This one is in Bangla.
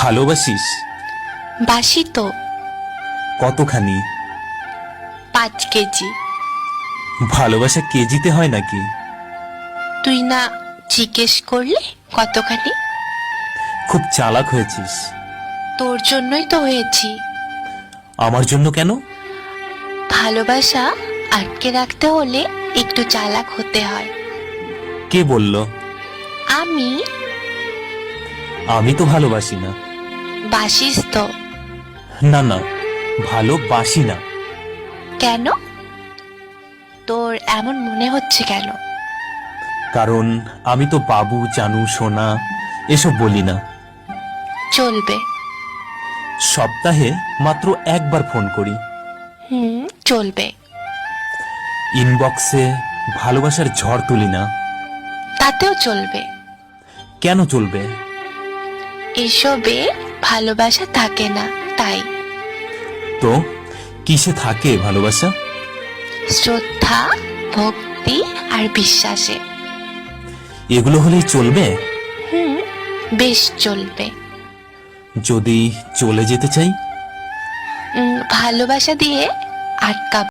ভালোবাসিস? বাসি তো। কতখানি? 5 কেজি। ভালোবাসা কেজিতে হয় নাকি? তুই না জিজ্ঞেস করলে কতখানি? খুব চালাক হয়েছিস। তোর জন্যই তো হয়েছি। আমার জন্য কেন? ভালোবাসা আটকে রাখতে হলে একটু চালাক হতে হয়। কে বলল? আমি। আমি তো ভালোবাসি না। বাসিস তো। না না, ভালোবাসি না। কেন? তোর এমন মনে হচ্ছে কেন? কারণ আমি তো বাবু, জানু, সোনা এসব বলি না। চলবে। সপ্তাহে মাত্র একবার ফোন করি। চলবে। ইনবক্সে ভালোবাসার ঝড় তুলি না। তাতেও চলবে। কেন চলবে? এসবে ভালোবাসা থাকে না, তাই। তো কিসে থাকে ভালোবাসা? শ্রদ্ধা, ভক্তি আর বিশ্বাসে। এগুলো হলেই চলবে? বেশ চলবে। যদি চলে যেতে চাই? ভালোবাসা দিয়ে আটকাব